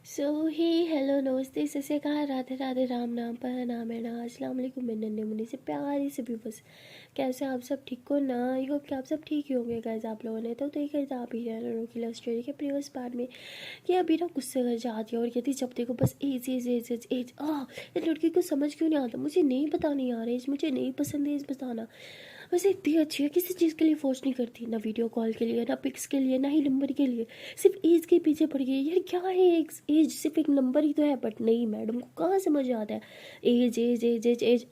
सो ही hello नमस्ते सत श्री अकाल राधे राधे राम नाम पर नाम है ना अस्सलाम वालेकुम मैं नन्हे मुन्नी से प्यारी से भी बस कैसे आप सब ठीक हो ना। आई होप कि आप सब ठीक ही होंगे गाइस। आप लोगों ने तो देखा था आप ही की लव स्टोरी के प्रीवियस पार्ट में कि अभी ना गुस्से कर जाती है और कहती जब देखो बस एज एज एज एज एज इस लड़की को समझ क्यों नहीं आता, मुझे नहीं बतानी आ रही, मुझे नहीं पसंद है इस बताना। वैसे इतनी अच्छी है, किसी चीज़ के लिए फोर्स नहीं करती, ना वीडियो कॉल के लिए, ना पिक्स के लिए, ना ही नंबर के लिए, सिर्फ एज के पीछे पड़ गई यार। क्या है एक एज, सिर्फ एक नंबर ही तो है। बट नहीं, मैडम को कहाँ समझ आता है एज एज एज एज एज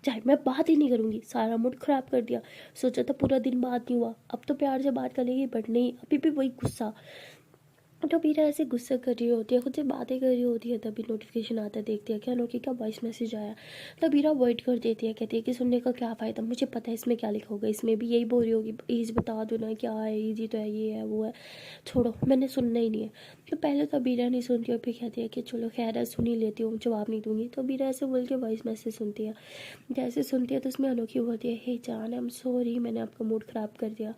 चाहे मैं बात ही नहीं करूँगी, सारा मूड ख़राब कर दिया। सोचा था पूरा दिन बात नहीं हुआ, अब तो प्यार से बात कर लेगी, बट नहीं, अभी भी वही गुस्सा। तो मीरा ऐसे गुस्सा कर रही होती है, खुद से बातें कर रही होती है, तभी नोटिफिकेशन आता है, देखती है क्या अनोखी का वॉइस मैसेज आया। तब मीरा अवॉइड कर देती है, कहती है कि सुनने का क्या फ़ायदा, मुझे पता है इसमें क्या लिखा होगा, इसमें भी यही बोल रही होगी एज बता दो ना, क्या है एज ही तो है, ये है वो है, छोड़ो मैंने सुनना ही नहीं है। तो पहले तो मीरा नहीं सुनती और फिर कहती है कि चलो खैर है सुन ही लेती हूँ, जवाब नहीं दूंगी। तो मीरा ऐसे बोल के वॉइस मैसेज सुनती है। जैसे सुनती है तो उसमें अनोखी बोलती है, हे जान आई एम सॉरी, मैंने आपका मूड ख़राब कर दिया,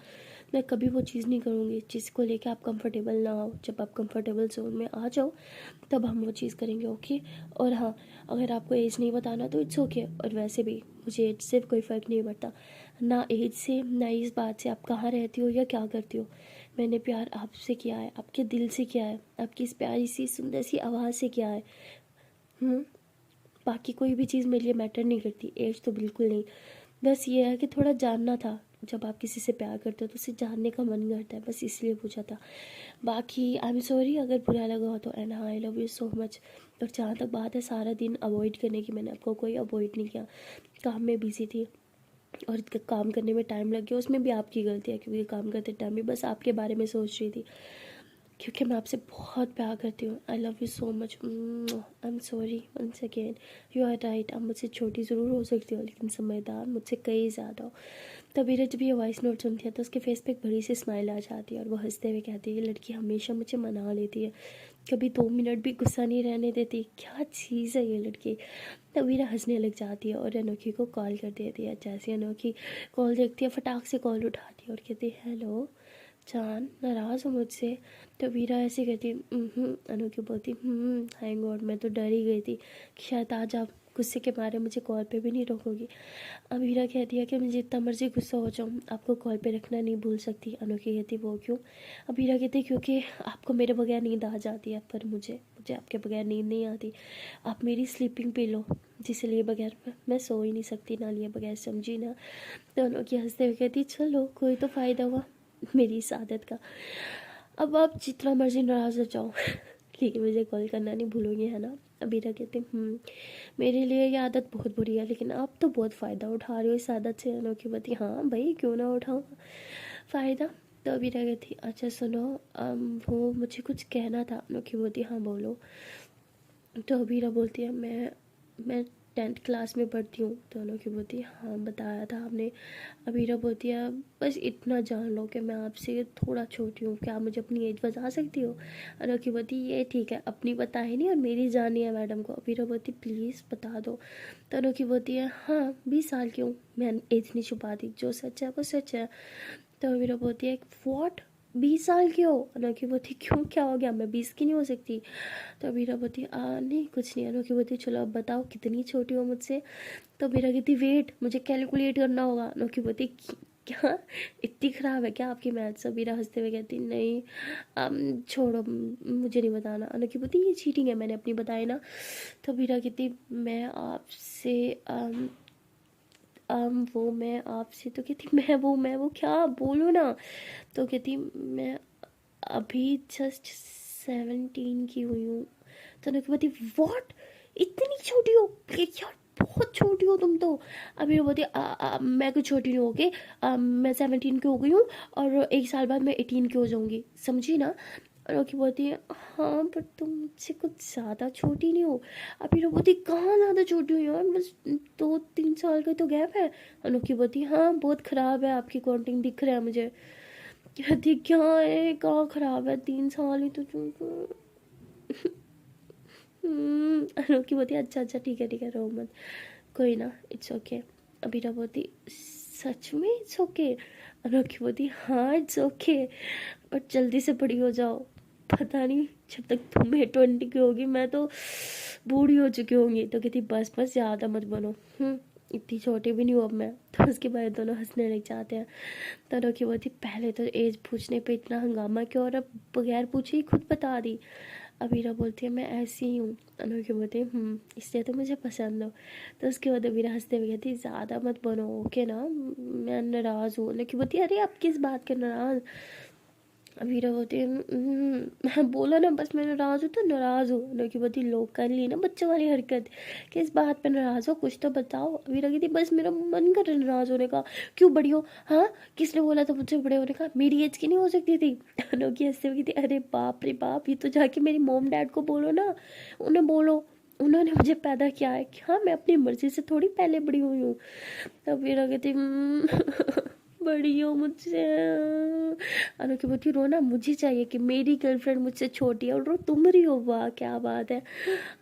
मैं कभी वो चीज़ नहीं करूँगी जिसको लेके आप कंफर्टेबल ना हो। जब आप कंफर्टेबल जोन में आ जाओ तब हम वो चीज़ करेंगे, ओके। और हाँ, अगर आपको एज नहीं बताना तो इट्स ओके। और वैसे भी मुझे एज से कोई फ़र्क नहीं पड़ता, ना एज से ना इस बात से आप कहाँ रहती हो या क्या करती हो। मैंने प्यार आपसे किया है, आपके दिल से किया है, आपकी इस प्यारी सी सुंदर सी आवाज़ से किया है। हम्म, बाकी कोई भी चीज़ मेरे लिए मैटर नहीं करती, एज तो बिल्कुल नहीं। बस ये है कि थोड़ा जानना था, जब आप किसी से प्यार करते हो तो उसे जानने का मन करता है, बस इसलिए पूछा था। बाकी आई एम सॉरी अगर बुरा लगा हो तो, एंड हाँ आई लव यू सो मच। और जहाँ तक बात है सारा दिन अवॉइड करने की, मैंने आपको कोई अवॉइड नहीं किया, काम में बिजी थी और काम करने में टाइम लग गया, उसमें भी आपकी गलती है क्योंकि काम करते टाइम भी बस आपके बारे में सोच रही थी, क्योंकि मैं आपसे बहुत प्यार करती हूँ। I love you so much, I am sorry once again. You are right, आप मुझसे छोटी ज़रूर हो सकती हो लेकिन समझदार मुझसे कई ज़्यादा हो। तभी जब ये वॉइस नोट सुनती है तो उसके फेस पे एक बड़ी सी स्माइल आ जाती है और वो हंसते हुए कहती है, ये लड़की हमेशा मुझे मना लेती है, कभी 2 मिनट भी गुस्सा नहीं रहने देती, क्या चीज़ है ये लड़की। तब वीरा हंसने लग जाती है और अनोखी को कॉल कर देती है। जैसे अनोखी कॉल देखती है फटाक से कॉल उठाती है और कहती है, हेलो जान, नाराज़ हो मुझसे। तो वीरा ऐसे कहती, अनोखी बोलती, हैंग गॉड, मैं तो डर ही गई थी कि शायद आज आप गुस्से के मारे मुझे कॉल पे भी नहीं रोकोगी। अब वीरा कहती है कि मैं जितना मर्जी गुस्सा हो जाऊँ आपको कॉल पे रखना नहीं भूल सकती। अनोखी कहती, वो क्यों। अब वीरा कहती, क्योंकि आपको मेरे बगैर नींद आ जाती है, पर मुझे मुझे आपके बगैर नींद नहीं आती। आप मेरी स्लीपिंग पिलो, जिसे लिए बगैर मैं सो ही नहीं सकती, ना लिए बगैर, समझी ना। तो अनोखी हंसते हुए कहती, चलो कोई तो फ़ायदा हुआ मेरी इस आदत का। अब आप जितना मर्जी नाराज़ हो जाओ लेकिन मुझे कॉल करना नहीं भूलोगे, है ना। अबीरा कहते, मेरे लिए ये आदत बहुत बुरी है लेकिन आप तो बहुत फ़ायदा उठा रहे हो इस आदत से। अनोखी बताती, हाँ भाई क्यों ना उठाऊँ फ़ायदा। तो अबीरा कहती, अच्छा सुनो, वो मुझे कुछ कहना था। अनोखी बोलती, हाँ बोलो। तो अबीरा बोलती है, मैं 10th क्लास में पढ़ती हूँ। तो अनोखी बोलती है, हाँ बताया था आपने। अबीरा बोलती है, बस इतना जान लो कि मैं आपसे थोड़ा छोटी हूँ, क्या आप मुझे अपनी एज बता सकती हो। अनोखी बोलती, ये ठीक है, अपनी पता है नहीं और मेरी जानी है मैडम को। अबीरा बोलती, प्लीज़ बता दो। तो अनोखी बोलती है, हाँ 20 साल की हूँ, मैं एज नहीं छुपाती, जो सच है वो सच है। तो अबीरा बोलती है, वॉट 20 साल की हो। अनोखी बोलती, क्यों क्या हो गया, मैं 20 की नहीं हो सकती। तो अबीरा बोलती, नहीं कुछ नहीं। अनोखी बोलती, चलो अब बताओ कितनी छोटी हो मुझसे। तो अबीरा कहती, वेट मुझे कैलकुलेट करना होगा। अनोखी बोलती, क्या इतनी ख़राब है क्या आपकी मैथ्स। अबीरा हंसते हुए कहती, नहीं छोड़ो, मुझे नहीं बताना। अनोखी बोलती, ये चीटिंग है, मैंने अपनी बताई ना। तो अबीरा कहती, मैं आपसे तो कहती, मैं वो क्या बोलो ना। तो कहती, मैं अभी जस्ट 17 की हुई हूँ। तो अनोखी बोलती, वॉट इतनी छोटी हो ये, यार बहुत छोटी हो तुम तो। अभी वो बोलती, मैं कुछ छोटी नहीं हो गई, मैं 17 की हो गई हूँ और 1 साल बाद मैं 18 की हो जाऊँगी, समझी ना। अनोखी बोलती है, हाँ पर तुम मुझसे कुछ ज़्यादा छोटी नहीं हो। अभी वो बोलती, कहाँ ज़्यादा छोटी हो यार, बस 2-3 साल का तो गैप है। अनोखी बोलती, हाँ बहुत ख़राब है आपकी काउंटिंग, दिख रहा है मुझे। कहती, क्या है कहाँ ख़राब है, 3 साल ही तो तुमको। अनोखी बोलती, अच्छा अच्छा ठीक है रो मत, कोई ना इट्स ओके। अबीरा बोलती, सच में इट्स ओके। अनोखी बोलती, हाँ इट्स ओके, बट जल्दी से बड़ी हो जाओ। पता नहीं जब तक तुम्हें 20 की होगी मैं तो बूढ़ी हो चुकी होंगी। तो कहती बस बस ज़्यादा मत बनो, इतनी छोटी भी नहीं हूँ अब मैं। तो उसके बाद दोनों हंसने लग जाते हैं। तो रोकी बोलती पहले तो एज पूछने पे इतना हंगामा क्यों, और अब बगैर पूछे ही खुद बता दी। अबीरा बोलती है मैं ऐसी ही हूँ। अनोखी बोलती है इसलिए तो मुझे पसंद हो। तो उसके बाद अबीरा हंसते हुए कहती ज़्यादा मत बनो ओके ना, मैं नाराज़ हूँ। अनोखी बोलती है अरे आप किस बात के नाराज़। अबीरा बोलती है मैं बोला ना बस मैं नाराज़ हूँ तो नाराज़ हूँ। अनोखी बोलती लो कर ली ना बच्चों वाली हरकत, किस बात पे नाराज़ हो कुछ तो बताओ। अबीरा कहती बस मेरा मन कर रहा है नाराज़ होने का। क्यों बड़ी हो, हाँ किसने बोला था मुझसे बड़े होने का, मेरी एज की नहीं हो सकती थी। अनोखी हंसते हुए कहती अरे बाप रे बाप, ये तो जाके मेरी मॉम डैड को बोलो ना, उन्हें बोलो उन्होंने मुझे पैदा किया है, हाँ मैं अपनी मर्जी से थोड़ी पहले बड़ी हुई हूँ। तब वीरा कहती बड़ी हो मुझसे। अनोखी बोलती रोना मुझे चाहिए कि मेरी गर्लफ्रेंड मुझसे छोटी है और रो तुम रही हो, वाह क्या बात है।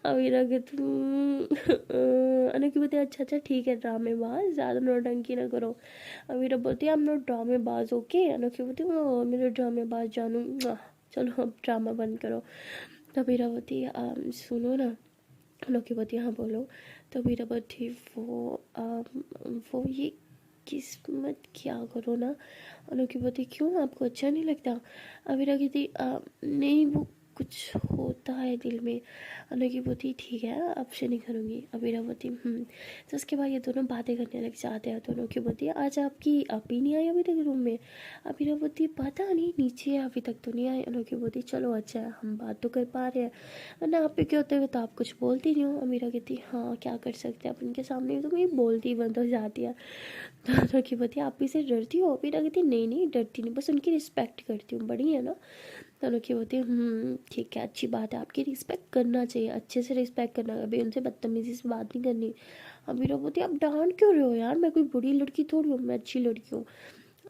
अवीरा कहती अनोखी बोलती अच्छा अच्छा ठीक है ड्रामेबाज, ज़्यादा नौटंकी ना करो। अवीरा बोलती I am not Dramebaaz okay. अनोखी बोलती मेरे ड्रामेबाज जानू, चलो अब ड्रामा बंद करो। तो अवीरा बोलती सुनो ना। अनोखी बोलती हाँ बोलो। तो अवीरा बोलती वो ये किस्मत क्या करो ना। अनोखी बोलती क्यों आपको अच्छा नहीं लगता। अवीरा कहती नहीं वो कुछ होता है दिल में। अनोखी बोलती ठीक है अब से नहीं करूँगी। अवीरा बोलती तो उसके बाद ये दोनों बातें करने लग जाते हैं। तो अनोखी बोलती आज आपकी आप ही नहीं आई अभी तक रूम में। अवीरा बोलती पता नहीं नीचे है अभी तक तो नहीं आई। अनोखी बोलती चलो अच्छा है हम बात तो कर पा रहे हैं, वरना आप पे क्या होते हुए तो आप कुछ बोलती नहीं हो। अमीरा कहती हाँ क्या कर सकते हैं अपन के सामने तो मेरी बोलती बंद हो जाती है। तो की बोलती आप भी से डरती हो। अमीरा कहती नहीं नहीं डरती नहीं, बस उनकी रिस्पेक्ट करती हूँ, बड़ी है ना। तो की बोलती ठीक है अच्छी बात है, आपकी रिस्पेक्ट करना चाहिए, अच्छे से रिस्पेक्ट करना, अभी उनसे बदतमीजी से बात नहीं करनी। अमीरा बोलती आप डांट क्यों रहे हो यार, मैं कोई बुरी लड़की थोड़ी हूँ, मैं अच्छी लड़की हूँ।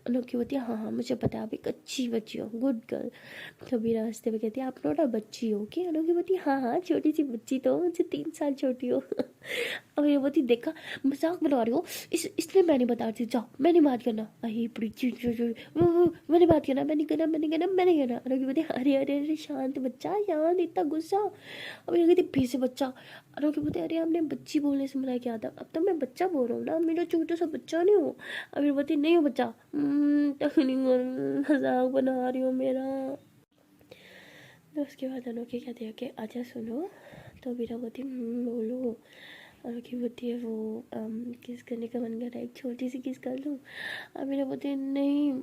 अनोखी बोलती है हाँ मुझे पता है आप एक अच्छी बच्ची हो, गुड गर्ल। कबीरा हंसते हुए कहती है आप नोटा बच्ची हो कि। अनोखी बोलती है हाँ छोटी सी बच्ची तो मुझे 3 साल छोटी हो। अबीरा बोलती देखा मजाक बना रही हो, इसलिए मैंने बता रही थी जाओ मैंने बात करना। अही बड़ी मैंने बात करना, मैंने करना। अनोखी बोलती अरे अरे अरे शांत बच्चा, यहाँ इतना गुस्सा। अबीरा कहती फिर से बच्चा। अनोखी बोलती अरे आपने बच्ची बोलने से मना किया था, अब तो मैं बच्चा बोल रहा हूँ ना, मेरा छोटा सा बच्चा नहीं हो। अबीरा बोलती नहीं हो बच्चा, मजाक बना रही हो मेरा। तो उसके बाद अनोखी कहती है कि अच्छा सुनो। तो अबीरा बोलती बोलो। अनोखी बोलती है वो किस करने का मन कर रहा है, एक छोटी सी किस कर लूँ। अबीरा बोलती है नहीं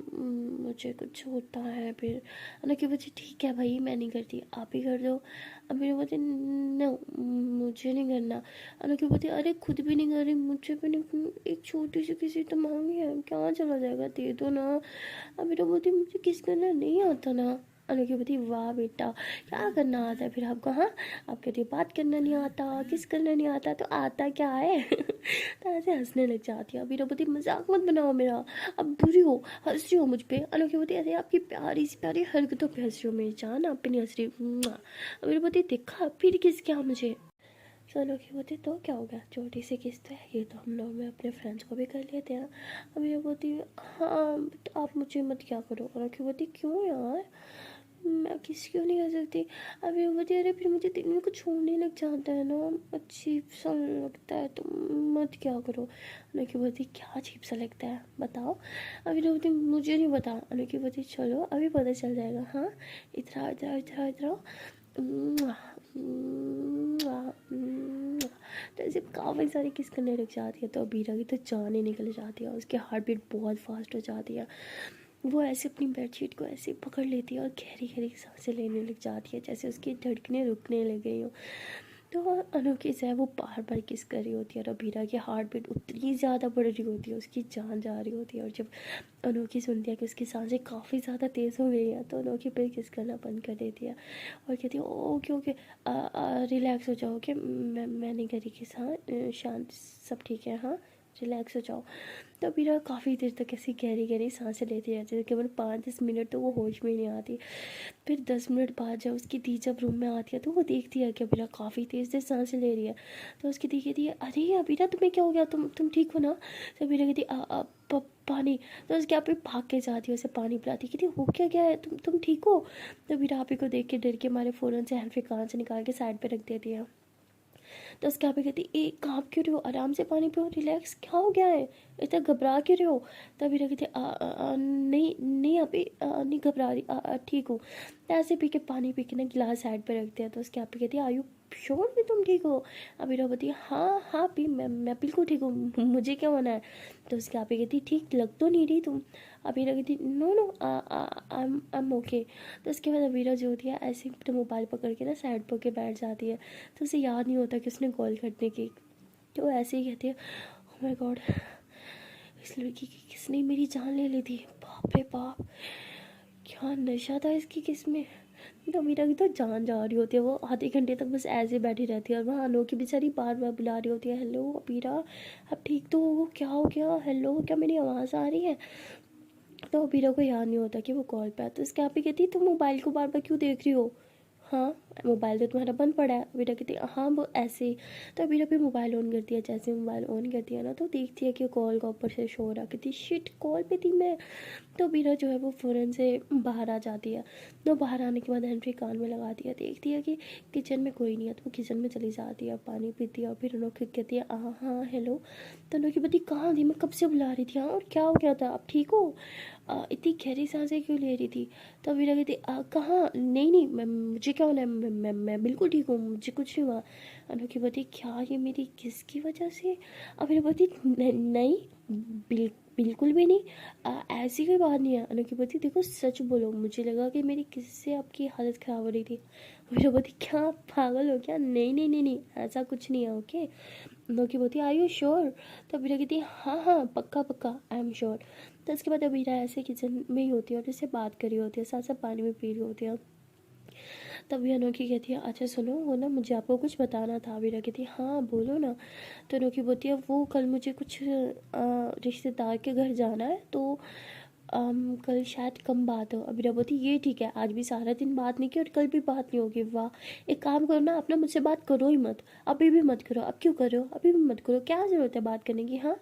मुझे कुछ होता है फिर। अनोखी बोलती ठीक है भाई मैं नहीं करती आप ही कर दो। अबीरा बोलती नो मुझे नहीं करना। अनोखी बोलती अरे खुद भी नहीं कर रही मुझे भी नहीं, एक छोटी सी किसी तो मांगी है क्या चला जाएगा दे दो ना। अबीरा बोलती मुझे किस करना नहीं आता ना। अनोखी बोलती वाह बेटा क्या करना आता है फिर आपको, हाँ आप कहती हो बात करना नहीं आता किस करना नहीं आता तो आता क्या है। तो ऐसे हंसने लग जाती है। अबीरा बोलती मजाक मत बनाओ मेरा, अब बुरी हो हंस रही हो मुझ पे। अनोखी बोलती अरे आपकी प्यारी सी प्यारी हरकतों पे हंस रही हो मेरी जान, आप पे नहीं हंस रही। अबीरा बोलती देखा फिर किस क्या मुझे। तो अनोखी बोलती तो क्या हो गया छोटी सी किस्त है ये तो हम लोग में अपने फ्रेंड्स को भी कर लेते हैं। अबीरा बोलती हाँ तो आप मुझे मत क्या करो। अनोखी बोलती क्यों यार मैं किस क्यों नहीं कर सकती। अभी वो बोलती अरे फिर मुझे दिन में कुछ छोड़ने लग जाता है ना, अजीब सा लगता है, तुम मत क्या करो। अनोखी बोलती क्या अजीब सा लगता है बताओ। अभी तो बोलती मुझे नहीं पता। अनोखी बोलती चलो अभी पता चल जाएगा, हाँ इधर आओ इधर आओ इधर आओ इधर आओ। तो ऐसे काफ़ी सारी किस करने लग जाती है। तो अबीरा की तो जान ही निकल जाती है, उसकी हार्ट बीट बहुत फास्ट हो जाती है। वो ऐसे अपनी बेडशीट को ऐसे पकड़ लेती है और गहरी गहरी सांसें लेने लग जाती है जैसे उसकी धड़कनें रुकने लग गई हो। तो अनोखी से वो बार बार किस कर रही होती है और अबीरा की हार्ट बीट उतनी ज़्यादा बढ़ रही होती है, उसकी जान जा रही होती है। और जब अनोखी सुनती है कि उसकी सांसें काफ़ी ज़्यादा तेज़ हो गई हैं तो अनोखी फिर किस करना बंद कर देती है और कहती है ओके ओके रिलैक्स हो जाओ कि मैं नहीं करी किस, हाँ शांत सब ठीक है हाँ रिलैक्स हो जाओ। तो अबीरा काफ़ी देर तक ऐसी गहरी गहरी सांसें लेती रहती है, केवल 5-10 मिनट तो वो होश में ही नहीं आती। फिर 10 मिनट बाद जब उसकी दी जब रूम में आती है तो वो देखती है कि अबीरा काफ़ी तेज़ तेज़ सांसें ले रही है। तो उसकी दी कहती है, अरे अबीरा तुम्हें क्या हो गया, तुम ठीक हो ना? तो अबीरा कहती पानी। तो उसके आप ही भाग के जाती है, उसे पानी पिलाती, कहती हो क्या है, तुम ठीक हो? तो अबीरा आप ही को देख के डर के मारे फ़ौरन से हैंड कान से निकाल के साइड पर रख देती है। तो उसके आप ही कहती, ए काँप क्यों रहे हो, आराम से पानी पियो, रिलैक्स, क्या हो गया है, इतना घबरा क्यों रहे हो? तभी कहती, नहीं नहीं अभी नहीं घबरा रही, ठीक हूँ। ऐसे पी के पानी पी के ना गिलास साइड पे रखते हैं। तो उसके आप ही कहती है, आयु श्योर कि तुम ठीक हो? अभी बताती है, हाँ हाँ पी, मैं बिल्कुल ठीक हूँ, मुझे क्या होना है? तो उसके आप ही कहती, ठीक लग तो नहीं रही तुम? अबीरा कहती, no no I am okay. तो उसके बाद अबीरा जो होती है ऐसे ही अपना मोबाइल पकड़ के ना साइड पर के बैठ जाती है। तो उसे याद नहीं होता कि उसने कॉल करने की। तो ऐसे ही कहती है, ओह माय गॉड, इस लड़की की किसने मेरी जान ले ली थी, बाप रे बाप, क्या नशा था इसकी किसमें। तो अमीरा की तो जान जा रही होती है, वो आधे घंटे तक बस ऐसे बैठी रहती है और वहाँ अनोखी बेचारी बार बार बुला रही होती है, हेलो अमीरा अब ठीक तो हो, क्या हो गया, हेलो क्या मेरी आवाज़ आ रही है? तो अबीरा को याद नहीं होता कि वो कॉल पे है। तो इसके आप ही कहती, तुम मोबाइल को बार बार क्यों देख रही हो? हाँ, मोबाइल तो तुम्हारा बंद पड़ा है। अबीरा कहती है, हाँ वो ऐसे ही। तो अबीरा भी मोबाइल ऑन करती है, जैसे मोबाइल ऑन करती है ना तो देखती है कि कॉल का ऊपर से शोर आ, कहती शिट कॉल पे थी मैं। तो अबीरा जो है वो फ़ौरन से बाहर आ जाती है। तो बाहर आने के बाद हैंड कान में लगाती है, देखती है कि किचन में कोई नहीं है। तो वो किचन में चली जाती है, पानी पीती है और फिर अनोखी कहती है, हाँ हाँ हेलो। तो अनोखी बताती, कहाँ थी, मैं कब से बुला रही थी, हाँ और क्या हो गया था, अब ठीक हो? इतनी गहरी सांसें क्यों ले रही थी? तो अबीरा कहती, कहाँ, नहीं नहीं मुझे क्या होना है, मैं बिल्कुल ठीक हूँ, मुझे कुछ नहीं हुआ। अनोखी बताती, क्या ये मेरी किसकी वजह से? अबीरा बताती, नहीं बिल्कुल भी नहीं, ऐसी कोई बात नहीं है। अनोखी बोलती, देखो सच बोलो, मुझे लगा कि मेरी किससे आपकी हालत ख़राब हो रही थी। अमीरा बोलती, क्या आप पागल हो क्या, नहीं नहीं नहीं नहीं ऐसा कुछ नहीं है, ओके। अनोखी बोलती, आर यू श्योर? तो अबीरा कहती, हाँ हाँ पक्का पक्का आई एम श्योर। तो उसके बाद अबीरा ऐसे किचन में ही होती है और उससे बात कर रही होती है, साथ साथ पानी में पी रही होती है। तभी अनोखी कहती है, अच्छा सुनो, वो ना मुझे आपको कुछ बताना था। अबीरा कहती है, हाँ बोलो ना। तो अनोखी बोलती है, वो कल मुझे कुछ रिश्तेदार के घर जाना है, तो कल शायद कम बात हो। अबीरा बोलती, ये ठीक है, आज भी सारा दिन बात नहीं की और कल भी बात नहीं होगी, वाह। एक काम करो ना, अपना मुझसे बात करो ही मत, अभी भी मत करो। अब क्यों कर रहे हो, अभी भी मत करो, क्या ज़रूरत है बात करने की, हाँ?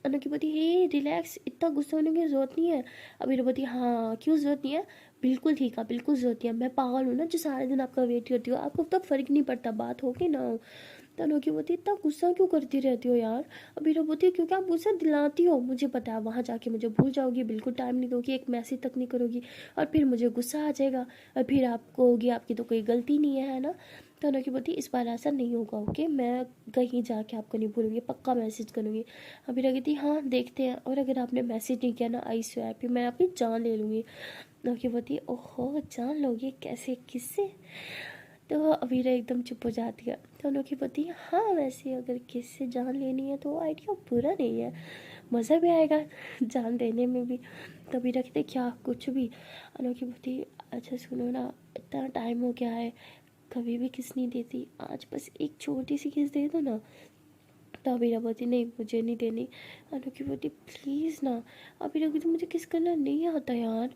अनोखी बोलती, हे रिलैक्स, इतना गुस्सा होने की ज़रूरत नहीं है। अबीरा बोलती, हाँ क्यों ज़रूरत नहीं है? बिल्कुल ठीक है, बिल्कुल ज़रूरत नहीं है, मैं पागल हूँ ना जो सारे दिन आपका वेट करती हूँ, आपको तो फ़र्क नहीं पड़ता बात हो कि ना हो। तो अनोखी बोलती, इतना गुस्सा क्यों करती रहती हो यार? अबीरा बोलती, क्योंकि आप गुस्सा दिलाती हो, मुझे पता है, वहाँ जाके मुझे भूल जाओगी, बिल्कुल टाइम नहीं दोगी, एक मैसेज तक नहीं करोगी और फिर मुझे गुस्सा आ जाएगा और फिर आपको होगी आपकी तो कोई गलती नहीं है ना? तो अनोखी बोलती, इस बार ऐसा नहीं होगा, ओके, मैं कहीं जाके आपको नहीं भूलूंगी, पक्का मैसेज करूँगी। अबीरा कहती, हाँ देखते हैं, और अगर आपने मैसेज नहीं किया ना, आई स्वेयर फिर मैं आपकी जान ले लूँगी। अनोखी बोलती, ओहो जान लोगे, कैसे, किससे? तो अबीरा एकदम चुप हो जाती है। तो अनोखी बोलती है, हाँ वैसे अगर किससे जान लेनी है तो आइडिया बुरा नहीं है, मज़ा भी आएगा जान देने में भी। तो अबीरा कहते, क्या कुछ भी? अनोखी बोलती, अच्छा सुनो ना, इतना टाइम हो गया है, कभी भी किस नहीं देती, आज बस एक छोटी सी किस दे दो ना। तो अबीरा बोलती, नहीं मुझे नहीं देनी। अनोखी बोलती, प्लीज़ ना। अबीरा कहती, मुझे किस करना नहीं आता यार।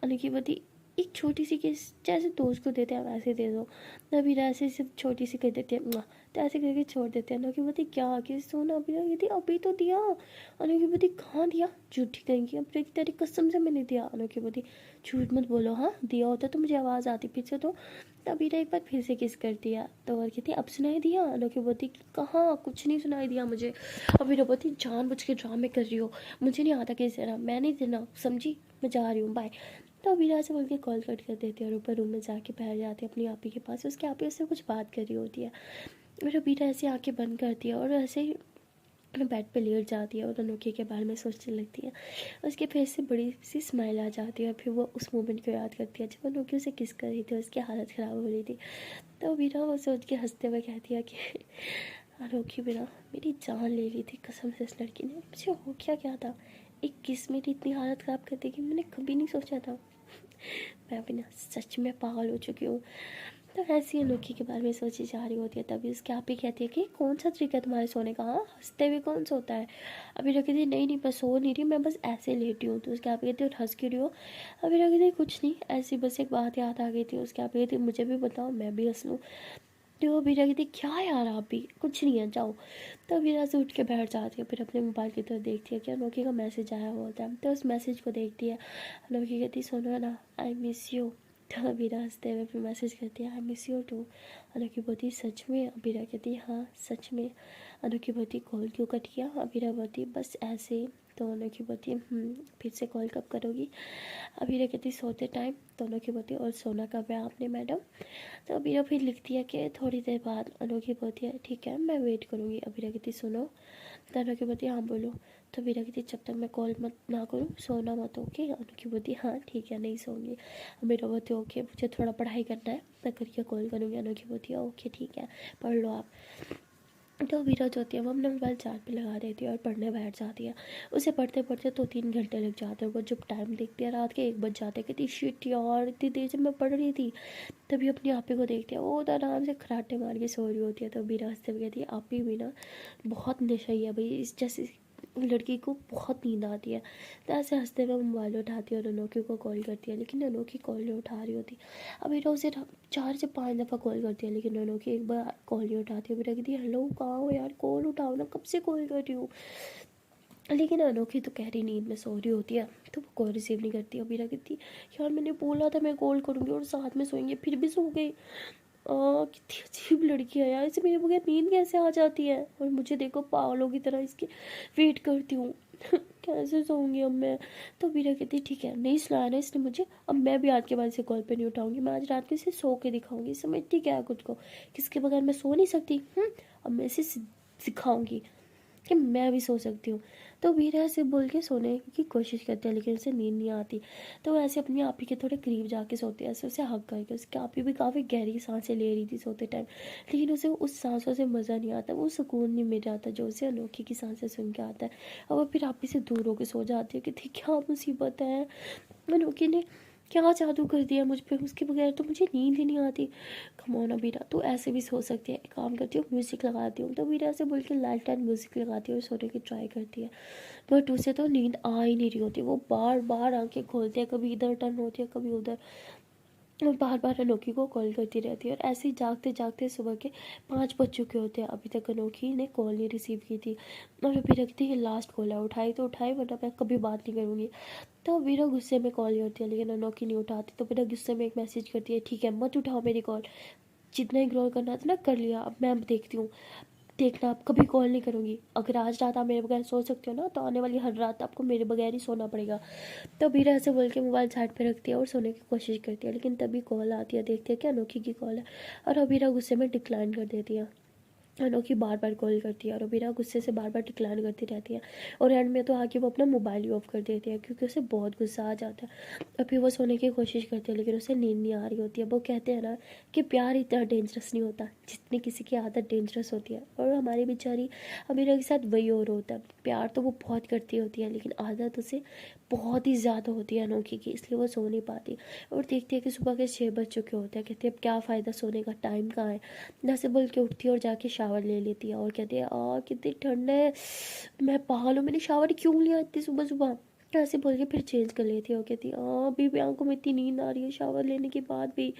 अनोखी बोलती, एक छोटी सी किस, जैसे दोस्त को देते हैं वैसे दे दो। तो अबीरा ऐसे सिर्फ छोटी सी कर देती है, "मुआ", तो ऐसे करके छोड़ देते हैं। अनोखी बोलती, क्या किस दो ना? अबीरा कहती, अभी तो दिया। अनोखी बोलती, कहाँ दिया, झूठी कहेंगी, अब तेरी कसम से मैंने दिया। अनोखी बोलती, झूठ मत बोलो, हाँ दिया होता तो मुझे आवाज़ आती पीछे तो। अबीरा एक बार फिर से किस कर दिया। तो और कहती, अब सुनाई दिया? अनोखी बोलती, कहाँ, कुछ नहीं सुनाई दिया मुझे। अबीरा बोलती, जानबूझ के ड्रामे कर रही हो, मुझे नहीं आता किस देना, मैं नहीं देना, समझी, मैं जा रही हूँ, बाय। तो अबीरा से बोल के कॉल कट कर देती है और ऊपर रूम में जाके बैठ जाती है अपनी आपी के पास। उसकी आपी उससे कुछ बात कर रही होती है और अबीरा ऐसे आंखें बंद करती है और ऐसे ही बेड पे लेट जाती है और अनोखी के बारे में सोचने लगती है। उसके फेस से बड़ी सी स्माइल आ जाती है और फिर वो उस मोमेंट को याद करती है जब अनोखी उसे किस कर रही थी, उसकी हालत ख़राब हो रही थी। तो अबीरा वो सोच के हंसते हुए कहती है कि अनोखी बिना मेरी जान ले ली थी कसम से इस लड़की ने, मुझे हो क्या था, एक किस मेरी इतनी हालत ख़राब कर देगी, मैंने कभी नहीं सोचा था। मैं भी ना सच में पागल हो चुकी हूँ। तो ऐसी अनोखी के बारे में सोची जा रही होती है, तभी उसकी आप ही कहती है कि कौन सा तरीका है तुम्हारे सोने का, हाँ हंसते हुए कौन सोता है। अभी कहती है नहीं नहीं मैं सो नहीं रही, मैं बस ऐसे लेटी हूँ। तो उसके आप कहती है और हंस क्यों रही हो। अभी कहती है कुछ नहीं, ऐसी बस एक बात याद आ गई थी। उसके आप कहती है मुझे भी बताओ मैं भी हंस लूँ। तो अभी कहती क्या यार आप भी, कुछ नहीं है जाओ। तो अभी से उठ के बैठ जाती है, फिर अपने मोबाइल की तरफ देखती है कि अनोखी का मैसेज आया हुआ होता है। तो उस मैसेज को देखती है। अनोखी कहती सुनो ना, आई मिस यू। तो अबीरा हंसते हुए फिर मैसेज करती है आई मिस यू टू। अनोखी बोलती सच में। अबीरा कहती हाँ सच में। अनोखी बोलती कॉल क्यों कट किया। अबीरा बोलती बस ऐसे ही। तो अनोखी बोलती फिर से कॉल कब करोगी। अबीरा कहती सोते टाइम। तो अनोखी बोलती और सोना कब है आपने मैडम। तो अबीरा फिर लिखती है कि थोड़ी देर बाद। अनोखी बोलती है ठीक है मैं वेट करूँगी। अबीरा कहती सुनो। तो अनोखी बोलती हाँ बोलो। तो अबीरा कहती जब तक मैं कॉल मत ना करूँ सोना मत, ओके। अनोखी बोलती हाँ ठीक है नहीं सोऊंगी। अबीरा बोलती ओके मुझे थोड़ा पढ़ाई करना है, मैं करके कॉल करूँगी। अनोखी बोलती है ओके ठीक है पढ़ लो आप। तो अबीरा जो होती है वो अपना मोबाइल चार्ज पे लगा देती है और पढ़ने बैठ जाती है। उसे पढ़ते पढ़ते 2-3 घंटे लग जाते हैं। वो जब टाइम देखती है रात के 1 बज जाते हैं, कहती शिट यार इतनी देर से मैं पढ़ रही थी। तभी अपनी आपी को देखती है, वो उधर आराम से खराटे मार के सो रही होती है। तो अबीरा हंसते हुए कहती है आपी भी ना बहुत नशा ही है भाई, इस जैसे लड़की को बहुत नींद आती है। तो ऐसे हंसते हुए मोबाइल उठाती है और अनोखी को कॉल करती है, लेकिन अनोखी कॉल नहीं उठा रही होती। अबीरा उसे 4 से 5 दफ़ा कॉल करती है, लेकिन अनोखी एक बार कॉल नहीं उठाती। अबीरा कहती है हेलो कहाँ हो यार, कॉल उठाओ ना, कब से कॉल कर रही हूँ। लेकिन अनोखी तो कह रही नींद में सो रही होती है, तो वो कॉल रिसीव नहीं करती। अबीरा कहती यार मैंने बोला था मैं कॉल करूँगी और साथ में सोएंगे, फिर भी सो गई। कितनी अजीब लड़की है यार, इसे मेरे बगैर नींद कैसे आ जाती है। और मुझे देखो पागलों की तरह इसकी वेट करती हूँ। कैसे सोऊंगी अब मैं। तो वीरा कहती ठीक है नहीं सुनाया ना इसने मुझे, अब मैं भी आज के बाद इसे कॉल पे नहीं उठाऊंगी, मैं आज रात को इसे सो के दिखाऊंगी। समझती क्या है खुद को, किसके बगैर मैं सो नहीं सकती। अब मैं इसे सिखाऊंगी कि मैं भी सो सकती हूँ। तो वीरा से बोल के सोने की कोशिश करते हैं, लेकिन उसे नींद नहीं आती। तो वैसे अपनी आपी के थोड़े करीब जाके सोते हैं, ऐसे उसे हक करके। उसकी आपी भी काफ़ी गहरी सांसें ले रही थी सोते टाइम, लेकिन उसे उस सांसों से मज़ा नहीं आता, वो सुकून नहीं मिल जाता जो उसे अनोखी की सांसें सुन के आता है। और वो फिर आपी से दूर होकर सो जाती है कि थी क्या मुसीबत है, अनोखी ने क्या जादू कर दिया मुझ पे, उसके बगैर तो मुझे नींद ही नहीं आती। कमोना बीरा तो ऐसे भी सो सकती है, एक काम करती हूँ म्यूज़िक लगाती हूँ। तो बीरा ऐसे बोल के लाइट एंड म्यूज़िक लगाती है और सोने की ट्राई करती है, बट उसे तो नींद आ ही नहीं रही होती। वो बार बार आंखें खोलती है, कभी इधर टर्न होती है कभी उधर, और बार बार अनोखी को कॉल करती रहती है। और ऐसे ही जागते जागते सुबह के 5 बज चुके होते हैं, अभी तक अनोखी ने कॉल नहीं रिसीव की थी। और अभी रखती है लास्ट कॉल है, उठाई तो उठाई वरना मैं कभी बात नहीं करूँगी। तो वीरा गुस्से में कॉल करती है, लेकिन अनोखी नहीं उठाती। तो वीरा गुस्से में एक मैसेज करती है ठीक है मत उठाओ मेरी कॉल, जितना इग्नोर करना था ना कर लिया, अब मैं देखती हूँ, देखना आप कभी कॉल नहीं करूँगी। अगर आज रात आप मेरे बगैर सो सकते हो ना, तो आने वाली हर रात आपको मेरे बगैर ही सोना पड़ेगा। तो बीरा ऐसे बोल के मोबाइल साइड पे रखती है और सोने की कोशिश करती है, लेकिन तभी कॉल आती है, देखती है कि अनोखी की कॉल है। और अबीरा गुस्से में डिक्लाइन कर देती है। अनोखी बार बार कॉल करती है और अबीरा गुस्से से बार बार डिक्लाइन करती रहती है। और एंड में तो आके वो अपना मोबाइल ही ऑफ कर देती है, क्योंकि उसे बहुत गुस्सा आ जाता है। और फिर वो सोने की कोशिश करती है, लेकिन उसे नींद नहीं आ रही होती है। वो कहते हैं ना कि प्यार इतना डेंजरस नहीं होता जितनी किसी की आदत डेंजरस होती है। और हमारी बेचारी अबीरा के साथ वही और होता है, प्यार तो वो बहुत करती होती है, लेकिन आदत उसे बहुत ही ज़्यादा होती है अनोखी की, इसलिए वो सो नहीं पाती। और देखती है कि सुबह के 6 बज चुके होते हैं, कहती है अब क्या फ़ायदा सोने का, टाइम कहाँ है। जैसे बोल के उठती है और जाके शावर ले लेती है और कहती है कितनी ठंड है, मैं पागल हूँ मैंने शावर क्यों लिया इतनी सुबह सुबह। ऐसे बोल के फिर चेंज कर लेती है और कहती है अभी भी आंखों में इतनी नींद आ रही है शावर लेने के बाद भी।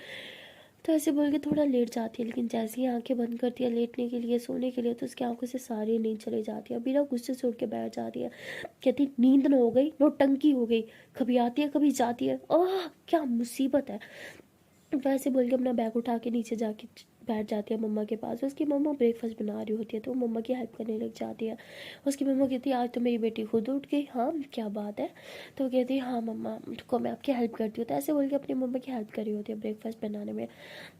तो ऐसे बोल के थोड़ा लेट जाती है, लेकिन जैसे ही आंखें बंद करती है लेटने के लिए सोने के लिए, तो उसकी आंखों से सारी नींद चली जाती है। बिना गुस्से से उठ के बैठ जाती है, कहती नींद न हो गई नौटंकी हो गई, कभी आती है कभी जाती है, क्या मुसीबत है। वैसे बोल के अपना बैग उठा के नीचे जाके बैठ जाती है मम्मा के पास। उसकी मम्मा ब्रेकफास्ट बना रही होती है, तो मम्मा की हेल्प करने लग जाती है। उसकी मम्मा कहती है आज तो मेरी बेटी खुद उठ गई, हाँ क्या बात है। तो कहती है हाँ मम्मा को मैं आपकी हेल्प करती हूँ। तो ऐसे बोल के अपनी मम्मा की हेल्प कर रही होती है ब्रेकफास्ट बनाने में।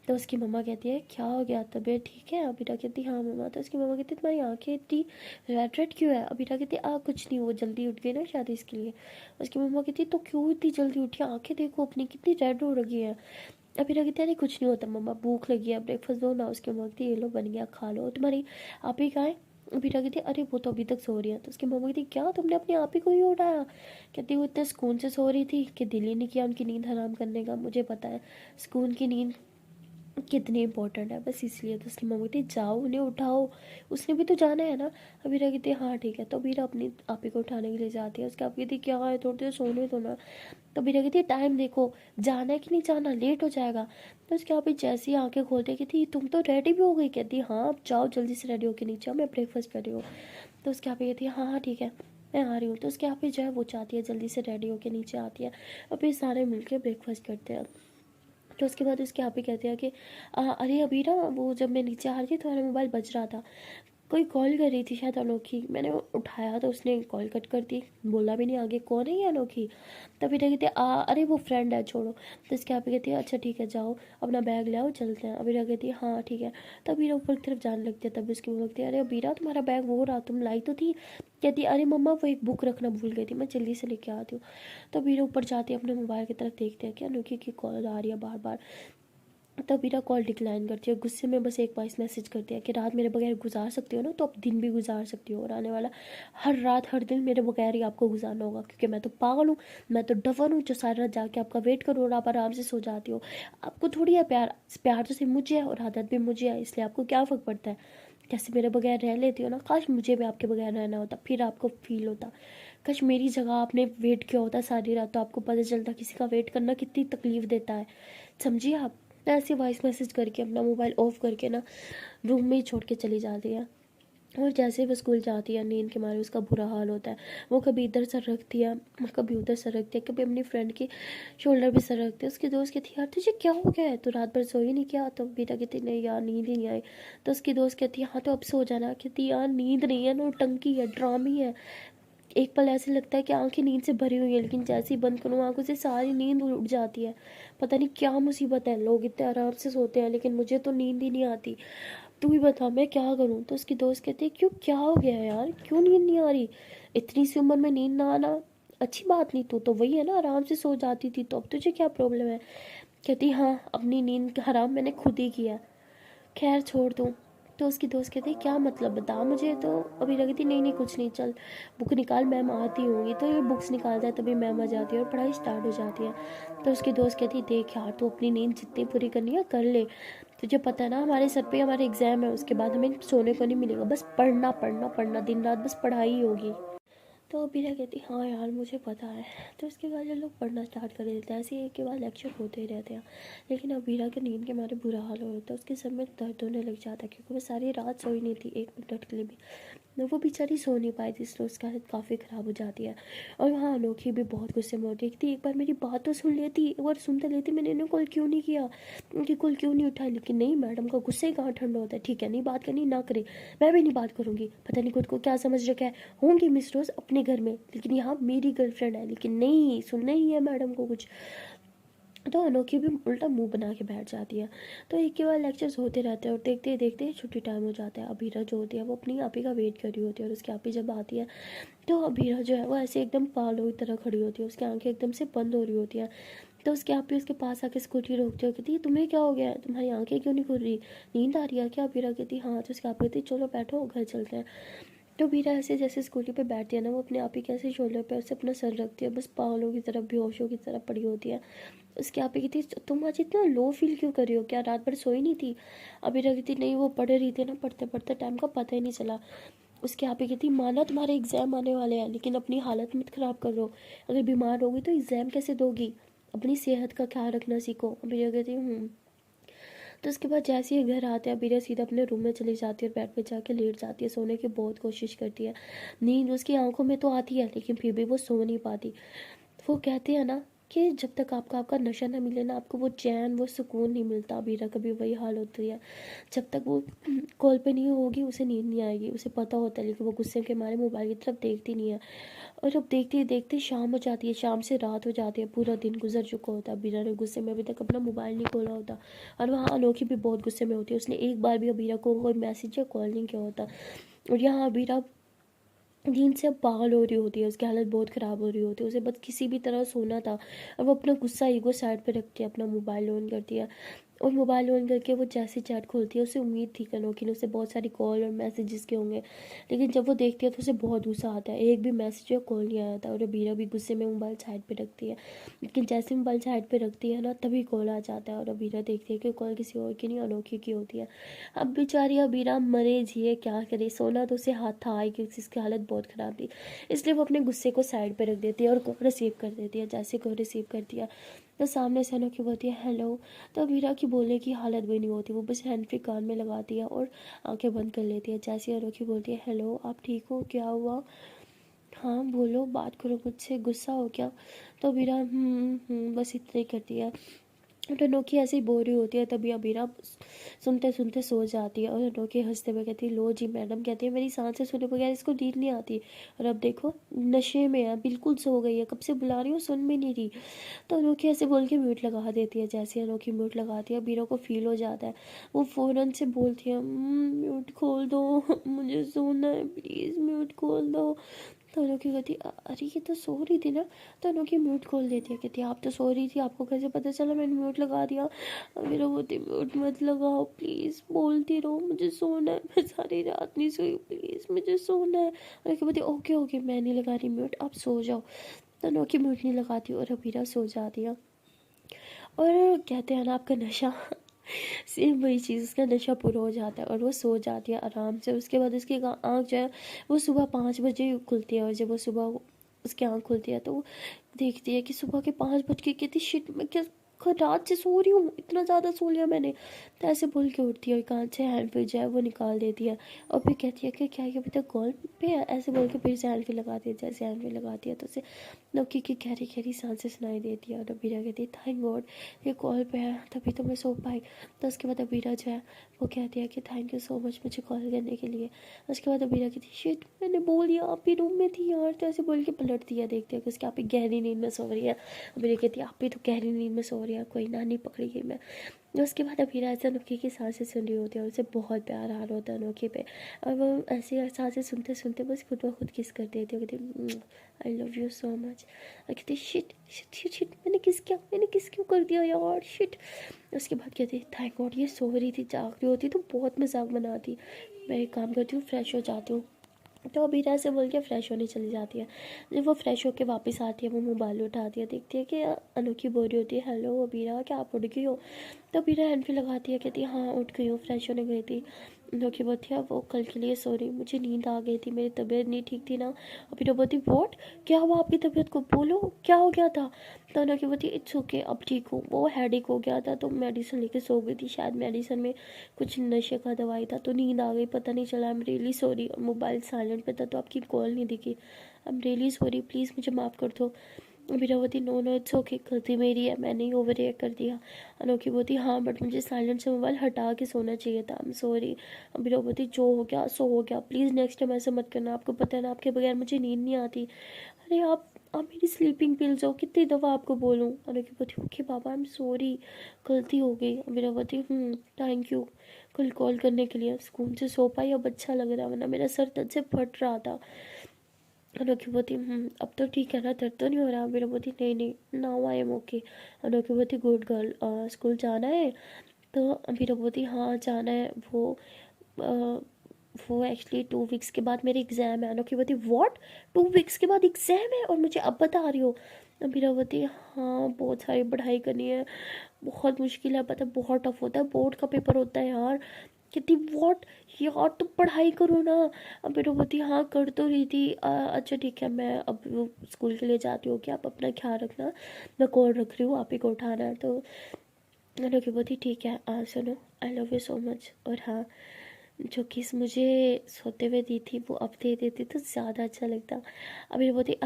तो उसकी मम्मा कहती है क्या हो गया, तबीयत ठीक है। अबीरा कहती हाँ मम्मा। तो उसकी मम्मा कहती है तुम्हारी आंखें इतनी रेड रेड क्यों है। अबीरा कहती है कुछ नहीं, वो जल्दी उठ गई ना शायद इसके लिए। उसकी मम्मा कहती है तो क्यों इतनी जल्दी उठी, आंखें देखो अपनी कितनी रेड हो रही है। अभी कहते अरे कुछ नहीं होता मम्मा, भूख लगी है ब्रेकफास्ट दो ना। उसकी मम्मा कहती ये लो बन गया खा लो। तुम्हारी आप ही कहाँ है। अभी कहती अरे वो तो अभी तक सो रही है। तो उसकी मम्मा कहती क्या तुमने अपने आप ही को ही उठाया। कहती वो इतने सुकून से सो रही थी कि दिल ही नहीं किया उनकी नींद हराम करने का। मुझे पता है सुकून की नींद कितनी इंपॉर्टेंट है, बस इसलिए। तो उसकी मम्मी कहती जाओ उन्हें उठाओ, उसने भी तो जाना है ना। अबीरा कहती है हाँ ठीक है। तो अबीरा अपनी आपी को उठाने के लिए जाती है। उसके आप कहती क्या है, थोड़ी देर सोने दो ना। तो अबीरा कहती है टाइम देखो, जाना है कि नहीं जाना, लेट हो जाएगा। तो उसके आप ही जैसे ही आंखें खोलते कहती तुम तो रेडी भी हो गई। कहती हाँ अब जाओ जल्दी से रेडी होके नीचे आओ, मैं ब्रेकफास्ट कर रही हूँ। तो उसके आप ही कहती है हाँ हाँ ठीक है मैं आ रही हूँ। तो उसके आप ही जो है वो चाहती है जल्दी से रेडी होके नीचे आती है। और फिर सारे मिलकर ब्रेकफास्ट करते हैं। तो उसके बाद उसके आप ही कहते हैं कि अरे अभी ना वो जब मैं नीचे आ रही थी तुम्हारा मोबाइल बज रहा था, कोई कॉल कर रही थी शायद अनोखी, मैंने उठाया तो उसने कॉल कट कर दी, बोला भी नहीं आगे कौन है ये अनोखी। तभी कहते अरे वो फ्रेंड है छोड़ो। तो इसके आप ही कहती है अच्छा ठीक है जाओ अपना बैग ले आओ चलते हैं। अबीरा कहती है हाँ ठीक है। तो अबीरा ऊपर की तरफ जाने लगती है। तब उसकी मम्मा कहती है अरे अबीरा तुम्हारा बैग वो रहा, तुम लाई तो थी। कहती अरे मम्मा वो एक बुक रखना भूल गई थी, मैं जल्दी से लेके आती हूँ। तो अबीरा ऊपर जाती है अपने मोबाइल की तरफ, देखते हैं कि अनोखी की कॉल आ रही है बार बार। तब वीरा कॉल डिक्लाइन करती है, गुस्से में बस एक वॉइस मैसेज करती है कि रात मेरे बगैर गुजार सकती हो ना तो अब दिन भी गुजार सकती हो, और आने वाला हर रात हर दिन मेरे बगैर ही आपको गुजारना होगा, क्योंकि मैं तो पागल हूँ, मैं तो डफर हूँ जो सारी रात जाके आपका वेट करूँ और आप आराम से सो जाती हो। आपको थोड़ी है प्यार, प्यार तो सिर्फ मुझे है और आदत भी मुझे है, इसलिए आपको क्या फ़र्क पड़ता है कैसे मेरे बगैर रह लेती हो ना। काश मुझे भी आपके बगैर रहना होता, फिर आपको फील होता। काश मेरी जगह आपने वेट किया होता सारी रात, तो आपको पता चलता किसी का वेट करना कितनी तकलीफ देता है। समझिए आप। ऐसे वॉइस मैसेज करके अपना मोबाइल ऑफ करके ना रूम में ही छोड़ के चली जाती है। और जैसे वो स्कूल जाती है नींद के मारे उसका बुरा हाल होता है। वो कभी इधर सर रखती है, कभी उधर सर रखती है, कभी अपनी फ्रेंड की शोल्डर पे सर रखती है। उसकी दोस्त कहती है यार तुझे क्या हो गया है, तो रात भर सो ही नहीं किया। तो बेटा कहती नहीं यार नींद ही नहीं आई। तो उसकी दोस्त कहती है हाँ तो अब सो जाना। कहती यार नींद नहीं है, नौटंकी है, ड्रामी है। एक पल ऐसे लगता है कि आंखें नींद से भरी हुई है, लेकिन जैसे ही बंद करूँ आंखों से सारी नींद उड़ जाती है। पता नहीं क्या मुसीबत है, लोग इतने आराम से सोते हैं लेकिन मुझे तो नींद ही नहीं आती। तू ही बता मैं क्या करूँ। तो उसकी दोस्त कहती है क्यों क्या हो गया यार, क्यों नींद नहीं आ रही। इतनी सी उम्र में नींद ना आना अच्छी बात नहीं, तू तो वही है ना आराम से सो जाती थी, तो अब तुझे क्या प्रॉब्लम है। कहती हाँ अपनी नींद हराम मैंने खुद ही किया, खैर छोड़ दूँ। तो उसकी दोस्त कहती क्या मतलब बता मुझे। तो अभी लगी थी नहीं नहीं कुछ नहीं, चल बुक निकाल मैम आती होंगी। तो ये बुक्स निकालता है तभी मैम आ जाती है और पढ़ाई स्टार्ट हो जाती है। तो उसकी दोस्त कहती देख यार तू अपनी नींद जितनी पूरी करनी है कर ले, तुझे पता है ना हमारे सर पे हमारे एग्ज़ाम है, उसके बाद हमें सोने को नहीं मिलेगा, बस पढ़ना पढ़ना पढ़ना, दिन रात बस पढ़ाई ही होगी। तो अबीरा कहती हाँ यार मुझे पता है। तो उसके बाद ये लोग पढ़ना स्टार्ट कर देते हैं, ऐसे एक के बाद लेक्चर होते ही रहते हैं। लेकिन अबीरा के नींद के मारे बुरा हाल हो जाता है, उसके सर में दर्द होने लग जाता है क्योंकि वो सारी रात सोई नहीं थी एक मिनट के लिए भी। तो वो बेचारी सो नहीं पाई थी, इसलिए उसका हालत काफ़ी ख़राब हो जाती है। और वहाँ अनोखी भी बहुत गुस्से में होती है कि एक बार मेरी बात तो सुन लेती, एक बार सुनते लेती, मैंने इन्हें कॉल क्यों नहीं किया, उनकी कॉल क्यों नहीं उठाई। लेकिन नहीं, मैडम का गुस्से कहाँ ठंडा होता है। ठीक है नहीं बात करनी ना करे, मैं भी नहीं बात करूँगी, पता नहीं खुद को क्या समझ रखा है। होंगी मिस रोज़ अपने घर में, लेकिन यहाँ मेरी गर्लफ्रेंड है। लेकिन नहीं सुनना ही है मैडम को कुछ। तो अनोखी भी उल्टा मुंह बना के बैठ जाती है। तो एक के बाद लेक्चर्स होते रहते हैं और देखते ही देखते ही छुट्टी टाइम हो जाता है। अबीरा जो होती है वो अपनी आपी का वेट कर रही होती है, और उसकी आपी जब आती है तो अबीरा जो है वो ऐसे एकदम पागलों की तरह खड़ी होती है, उसकी आंखें एकदम से बंद हो रही होती हैं। तो उसकी आपी उसके पास आके स्कूटी रोकती है, कहती है तुम्हें क्या हो गया है, तुम्हारी आंखें क्यों नहीं खुल रही, नींद आ रही है क्या। अबीरा कहती हाँ। तो उसकी आपी कहती चलो बैठो घर चलते हैं। तो वीरा ऐसे जैसे स्कूटी पे बैठती है ना, वो अपने आप ही कैसे शोल्डर पे ऐसे अपना सर रखती है, बस पागलों की तरह बेहोशों की तरह पड़ी होती है। उसके आप ही कहती तुम आज इतना लो फील क्यों कर रही हो, क्या रात भर सोई नहीं थी। अभी कहती नहीं वो पढ़ रही थी ना, पढ़ते पढ़ते टाइम का पता ही नहीं चला। उसके आप ही कहती माना तुम्हारे एग्ज़ाम आने वाले हैं, लेकिन अपनी हालत मत ख़राब करो, अगर बीमार होगी तो एग्ज़ाम कैसे दोगी, अपनी सेहत का ख्याल रखना सीखो। अभी कहती तो उसके बाद जैसे ही घर आते हैं अबीरा सीधा अपने रूम में चली जाती है और बेड पे जाके लेट जाती है, सोने की बहुत कोशिश करती है। नींद उसकी आंखों में तो आती है लेकिन फिर भी वो सो नहीं पाती। वो कहते हैं ना कि जब तक आपका आपका नशा ना मिले ना, आपको वो चैन वो सुकून नहीं मिलता। अबीरा का भी वही हाल होती है, जब तक वो कॉल पे नहीं होगी उसे नींद नहीं आएगी, उसे पता होता है, लेकिन वो गुस्से के मारे मोबाइल की तरफ देखती नहीं है। और जब देखते देखते शाम हो जाती है, शाम से रात हो जाती है, पूरा दिन गुजर चुका होता है, अबीरा ने गुस्से में अभी तक अपना मोबाइल नहीं खोला होता। और वहाँ अनोखी भी बहुत गुस्से में होती है, उसने एक बार भी अबीरा को कोई मैसेज या कॉल नहीं किया होता। और यहाँ अबीरा नींद से अब पागल हो रही होती है, उसकी हालत बहुत ख़राब हो रही होती है, उसे बस किसी भी तरह सोना था। और वो अपना गुस्सा ईगो साइड पे रखती है, अपना मोबाइल ऑन करती है और मोबाइल ऑन करके वो जैसे चैट खोलती है, उसे उम्मीद थी अनोखी ने उसे बहुत सारी कॉल और मैसेजेस के होंगे, लेकिन जब वो देखती है तो उसे बहुत गुस्सा आता है। एक भी मैसेज या कॉल नहीं आया था और अबीरा भी गुस्से में मोबाइल साइड पे रखती है, लेकिन जैसे मोबाइल साइड पे रखती है ना तभी कॉल आ जाता है और अबीरा देखती है कि कॉल किसी और की नहीं अनोखी की होती है। अब बेचारी अबीरा मरे जिए क्या करे, सोना तो उसे हाथ था ही क्योंकि उसकी हालत बहुत ख़राब थी, इसलिए वो अपने गुस्से को साइड पे रख देती है और कॉल रिसीव कर देती है। जैसे कॉल रिसीव करती है तो सामने से अनोखी बोलती है हेलो, तो अबीरा की बोलने की हालत भी नहीं होती, वो बस हैंड फ्री कान में लगाती है और आंखें बंद कर लेती है। जैसे अनोखी बोलती है हेलो आप ठीक हो, क्या हुआ, हाँ बोलो बात करो मुझसे, गुस्सा हो क्या, तो अबीरा बस इतना ही करती है। और अनोखी ऐसे ही बोर ही होती है, तभी अबीरा सुनते सुनते सो जाती है और अनोखी हंसते हुए कहती है लो जी मैडम, कहती है मेरी सांसें सुने बगैर इसको नींद नहीं आती, और अब देखो नशे में है, बिल्कुल सो गई है, कब से बुला रही हूँ सुन भी नहीं रही। तो अनोखी ऐसे बोल के म्यूट लगा देती है। जैसे अनोखी म्यूट लगाती है अबीरा को फील हो जाता है, वो फ़ौरन से बोलती है म्यूट खोल दो मुझे सोना है प्लीज़ म्यूट खोल दो। तो अनोखी कहती अरे ये तो सो रही थी ना, तो अनोखी म्यूट खोल देती है, कहती है आप तो सो रही थी, आपको कैसे पता चला, मैंने म्यूट लगा दिया। मेरा बोलती म्यूट मत लगाओ प्लीज़, बोलती रहो मुझे सोना है, मैं सारी रात नहीं सोई प्लीज़ मुझे सोना है। अनोखी बोलती ओके ओके मैं नहीं लगा रही म्यूट, आप सो जाओ। तो अनोखी म्यूट नहीं लगाती और अबीरा सो जाती है। और कहते हैं ना आपका नशा सेम वही चीज़, उसका नशा पूरा हो जाता है और वो सो जाती है आराम से। उसके बाद उसकी आँख जो है वो सुबह 5 बजे खुलती है, और जब वो सुबह उसकी आँख खुलती है तो वो देखती है कि सुबह के 5 बज के, कहती शिट मैं क्या रात से सो रही हूँ, इतना ज़्यादा सो लिया मैंने। तो ऐसे बोल के उठती है और कान से हैंडफ्री जो है वो निकाल देती है और फिर कहती है कि क्या ये अभी तक कॉल पे है, ऐसे बोल के फिर से हैंडफ्री लगाती है। जैसे हैंडफ्री लगाती है तो उसे नौकी की गहरी गहरी सांसें सुनाई देती है और अबीरा कहती है थैंक गॉड ये कॉल पे है, तभी तो मैं सो पाई। तो उसके बाद अबीरा जो है वो कहती है कि थैंक यू सो मच मुझे कॉल करने के लिए। उसके बाद अबीरा कहती है शिट मैंने बोल दिया आप ही रूम में थी यार, तो ऐसे बोल के पलटती है, देखती है कि उसकी आप ही गहरी नींद में सो रही है। अबीरा कहती है आप भी तो गहरी नींद में सो रही है, कोई ना नहीं पकड़ी गई मैं। उसके बाद अबीरा ऐसे अनोखी की सांसें सुन रही होती है और उसे बहुत प्यार आ रहा होता है अनोखी पे, और वो ऐसी सांसें सुनते सुनते बस खुद ब खुद किस कर देती है, कहती आई लव यू सो मच। और कहती शिट शिट शिट शिट मैंने किस क्यों कर दिया यार शिट। उसके बाद कहती थैंक गॉड ये सो रही थी, जाग रही होती तो बहुत मजाक बनाती। मैं एक काम करती हूँ फ्रेश हो जाती हूँ। तो अबीरा से बोल के फ्रेश होने चली जाती है। जब वो फ्रेश होके वापस आती है वो मोबाइल उठाती है, देखती है कि अनोखी बोल रही होती है हेलो अबीरा क्या आप उठ गई हो। तो अबीरा हैंड पे लगाती है, कहती है हाँ उठ गई हूँ फ्रेश होने गई थी। अनोखी बोलती है वो कल के लिए सॉरी मुझे नींद आ गई थी, मेरी तबीयत नहीं ठीक थी ना। अबीरा बोलती व्हाट क्या हुआ आपकी तबीयत को, बोलो क्या हो गया था। तो अनोखी बोलती इट्स ओके अब ठीक हूँ, वो हेडेक हो गया था तो मेडिसिन लेके सो गई थी, शायद मेडिसिन में कुछ नशे का दवाई था तो नींद आ गई, पता नहीं चला, I am really sorry. Mobile silent पे था तो आपकी कॉल नहीं दिखी, I am really sorry please मुझे माफ़ कर दो। अबीरा बोलती नो नो इट्स ओके गलती मेरी है, मैंने ही ओवर रिएक्ट कर दिया। अनोखी बोलती हाँ बट मुझे साइलेंट से मोबाइल हटा के सोना चाहिए था, आई एम सॉरी। अबीरा बोलती जो हो गया सो हो गया, प्लीज़ नेक्स्ट टाइम ऐसा मत करना, आपको पता है ना आपके बगैर मुझे नींद नहीं आती। अरे आप मेरी स्लीपिंग पिल्स हो, कितनी दफ़ा आपको बोलूँ। अनोखी बोलती okay Baba I am sorry गलती हो गई। अबीरा बोलती थैंक यू कल कॉल करने के लिए, सुकून से सो पाई, अब अच्छा लग रहा है वरना मेरा सर दर्द से फट रहा था। अनोखी बोलती अब तो ठीक है ना, दर्द तो नहीं हो रहा। मेरा बोलती नहीं नहीं नाउ आई एम ओके। अनोखी बोलती गुड गर्ल स्कूल जाना है। तो मेरा बोलती हाँ जाना है, वो एक्चुअली 2 वीक्स के बाद मेरी एग्ज़ाम है। अनोखी बोलती व्हाट 2 वीक्स के बाद एग्ज़ाम है और मुझे अब बता रही हो। मेरा बोलती हाँ बहुत सारी पढ़ाई करनी है, बहुत मुश्किल है, पता है बहुत टफ होता है, बोर्ड का पेपर होता है यार। कहती व्हाट यार तुम पढ़ाई करो ना। अब मेरे बोलती हाँ कर तो रही थी। अच्छा ठीक है मैं अब वो स्कूल के लिए जाती हूँ कि आप अपना ख्याल रखना, मैं कॉल रख रही हूँ आप ही को उठाना है। तो मैंने की बोलती ठीक है सुनो आई लव यू सो मच, और हाँ जो किस मुझे सोते हुए दी थी वो अब दे देती तो ज़्यादा अच्छा लगता। अब मेरे बोलती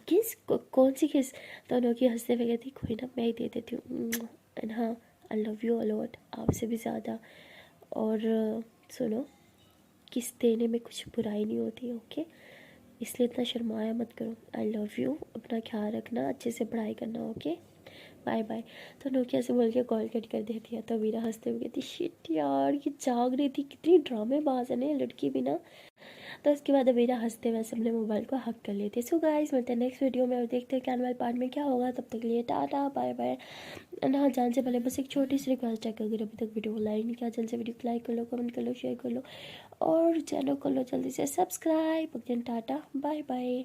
किस कौन सी किस। तो उन्होंने हंसते हुए कहती कोई ना मैं ही दे देती हूँ, एंड हाँ आई लव यू अलॉट आपसे भी ज़्यादा। और सुनो किस देने में कुछ बुराई नहीं होती ओके, इसलिए इतना शर्माया मत करो। आई लव यू अपना ख्याल रखना, अच्छे से पढ़ाई करना ओके बाय बाय। तो नोकिया से बोल के कॉल कट कर देती है। तो वीरा हंसते हुए कहती शिट यार ये जाग रही थी, कितनी ड्रामेबाज है ना ये लड़की भी ना। तो उसके बाद वीरा हंसते हुए अपने मोबाइल को हक कर लेते। सो गाइस मिलते हैं नेक्स्ट वीडियो में और देखते हैं कि आने वाले पार्ट में क्या होगा। तब तक के लिए टाटा बाय बाय। एंड हाँ, जान से पहले बस एक छोटी सी रिक्वेस्ट है कि अगर अभी तक वीडियो को लाइक नहीं किया, जल्दी से वीडियो को लाइक कर लो, कमेंट कर लो, शेयर कर लो और चैनल कर लो जल्दी से सब्सक्राइब। Tata, bye bye.